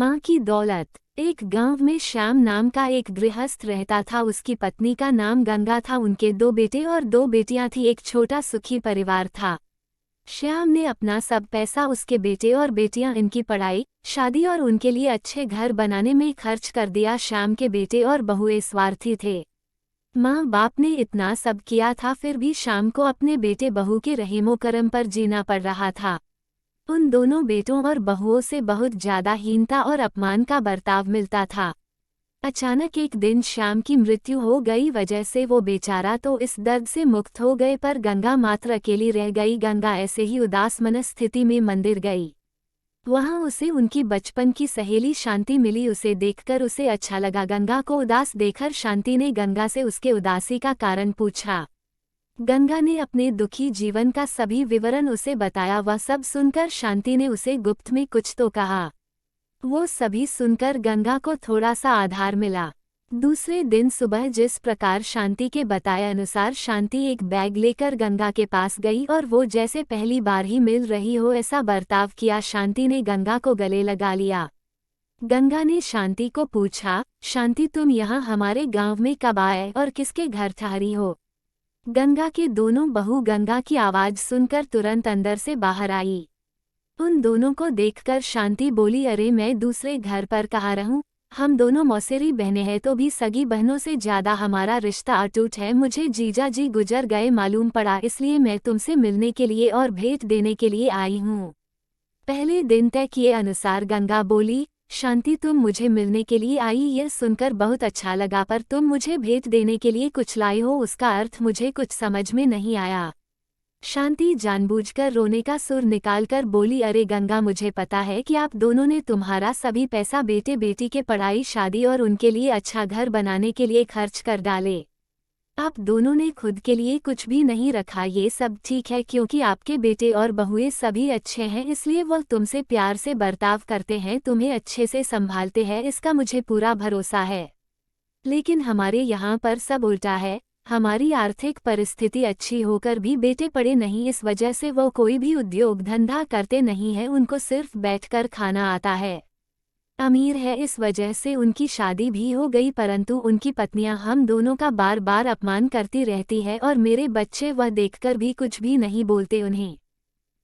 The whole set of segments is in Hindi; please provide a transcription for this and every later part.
माँ की दौलत। एक गांव में श्याम नाम का एक गृहस्थ रहता था। उसकी पत्नी का नाम गंगा था। उनके 2 बेटे और 2 बेटियां थी। एक छोटा सुखी परिवार था। श्याम ने अपना सब पैसा उसके बेटे और बेटियां इनकी पढ़ाई, शादी और उनके लिए अच्छे घर बनाने में खर्च कर दिया। श्याम के बेटे और बहुएं स्वार्थी थे। माँ बाप ने इतना सब किया था, फिर भी श्याम को अपने बेटे बहू के रहीमो करम पर जीना पड़ रहा था। उन दोनों बेटों और बहुओं से बहुत ज्यादा हीनता और अपमान का बर्ताव मिलता था। अचानक एक दिन श्याम की मृत्यु हो गई। वजह से वो बेचारा तो इस दर्द से मुक्त हो गए, पर गंगा मात्र अकेली रह गई। गंगा ऐसे ही उदास मनस्थिति में मंदिर गई। वहां उसे उनकी बचपन की सहेली शांति मिली। उसे देखकर उसे अच्छा लगा। गंगा को उदास देखकर शांति ने गंगा से उसके उदासी का कारण पूछा। गंगा ने अपने दुखी जीवन का सभी विवरण उसे बताया। वह सब सुनकर शांति ने उसे गुप्त में कुछ तो कहा। वो सभी सुनकर गंगा को थोड़ा सा आधार मिला। दूसरे दिन सुबह जिस प्रकार शांति के बताए अनुसार शांति एक बैग लेकर गंगा के पास गई और वो जैसे पहली बार ही मिल रही हो ऐसा बर्ताव किया। शांति ने गंगा को गले लगा लिया। गंगा ने शांति को पूछा, शांति तुम यहाँ हमारे गांव में कब आए और किसके घर ठहरी हो? गंगा के दोनों बहू गंगा की आवाज सुनकर तुरंत अंदर से बाहर आई। उन दोनों को देखकर शांति बोली, अरे मैं दूसरे घर पर कहाँ रहूं? हम दोनों मौसेरी बहनें हैं, तो भी सगी बहनों से ज्यादा हमारा रिश्ता अटूट है। मुझे जीजा जी गुजर गए मालूम पड़ा, इसलिए मैं तुमसे मिलने के लिए और भेंट देने के लिए आई हूँ। पहले दिन तय किए अनुसार गंगा बोली, शांति तुम मुझे मिलने के लिए आई, यह सुनकर बहुत अच्छा लगा, पर तुम मुझे भेंट देने के लिए कुछ लाई हो, उसका अर्थ मुझे कुछ समझ में नहीं आया। शांति जानबूझकर रोने का सुर निकालकर बोली, अरे गंगा मुझे पता है कि आप दोनों ने तुम्हारा सभी पैसा बेटे बेटी के पढ़ाई, शादी और उनके लिए अच्छा घर बनाने के लिए खर्च कर डाले। आप दोनों ने खुद के लिए कुछ भी नहीं रखा। ये सब ठीक है क्योंकि आपके बेटे और बहुएं सभी अच्छे हैं, इसलिए वह तुमसे प्यार से बर्ताव करते हैं, तुम्हें अच्छे से संभालते हैं, इसका मुझे पूरा भरोसा है। लेकिन हमारे यहाँ पर सब उल्टा है। हमारी आर्थिक परिस्थिति अच्छी होकर भी बेटे पढ़े नहीं, इस वजह से वो कोई भी उद्योग धंधा करते नहीं है, उनको सिर्फ बैठकर खाना आता है। अमीर है, इस वजह से उनकी शादी भी हो गई, परंतु उनकी पत्नियां हम दोनों का बार बार अपमान करती रहती है और मेरे बच्चे वह देखकर भी कुछ भी नहीं बोलते उन्हें।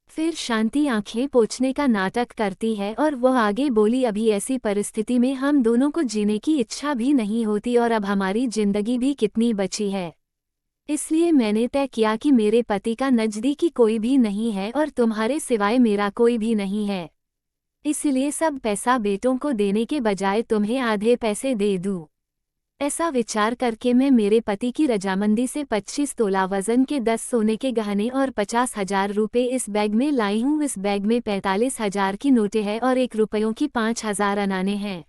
फिर शांति आंखें पोंछने का नाटक करती है और वह आगे बोली, अभी ऐसी परिस्थिति में हम दोनों को जीने की इच्छा भी नहीं होती और अब हमारी जिंदगी भी कितनी बची है। इसलिए मैंने तय किया कि मेरे पति का नजदीकी कोई भी नहीं है और तुम्हारे सिवाय मेरा कोई भी नहीं है, इसलिए सब पैसा बेटों को देने के बजाय तुम्हें आधे पैसे दे दूं। ऐसा विचार करके मैं मेरे पति की रजामंदी से 25 तोला वजन के 10 सोने के गहने और 50,000 रुपये इस बैग में लाई हूँ। इस बैग में 45,000 की नोटें हैं और 1 रुपयों की 5,000 अनाने हैं।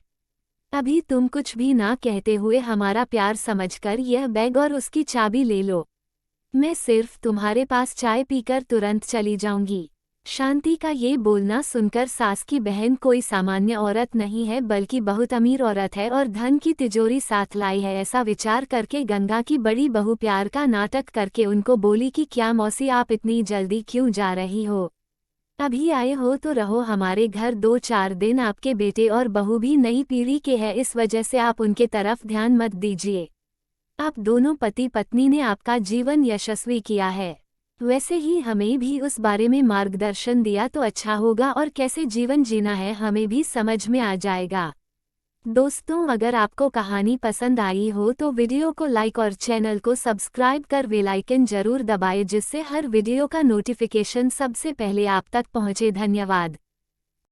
अभी तुम कुछ भी ना कहते हुए हमारा प्यार समझकर यह बैग और उसकी चाबी ले लो। मैं सिर्फ तुम्हारे पास चाय पीकर तुरंत चली जाऊंगी। शांति का ये बोलना सुनकर सास की बहन कोई सामान्य औरत नहीं है, बल्कि बहुत अमीर औरत है और धन की तिजोरी साथ लाई है। ऐसा विचार करके गंगा की बड़ी बहू प्यार का नाटक करके उनको बोली कि क्या मौसी आप इतनी जल्दी क्यों जा रही हो? अभी आए हो तो रहो हमारे घर 2-4 दिन। आपके बेटे और बहू भी नई पीढ़ी के हैं, इस वजह से आप उनके तरफ ध्यान मत दीजिए। आप दोनों पति पत्नी ने आपका जीवन यशस्वी किया है, वैसे ही हमें भी उस बारे में मार्गदर्शन दिया तो अच्छा होगा और कैसे जीवन जीना है हमें भी समझ में आ जाएगा। दोस्तों, अगर आपको कहानी पसंद आई हो तो वीडियो को लाइक और चैनल को सब्सक्राइब कर बेल आइकन जरूर दबाएं, जिससे हर वीडियो का नोटिफिकेशन सबसे पहले आप तक पहुंचे। धन्यवाद।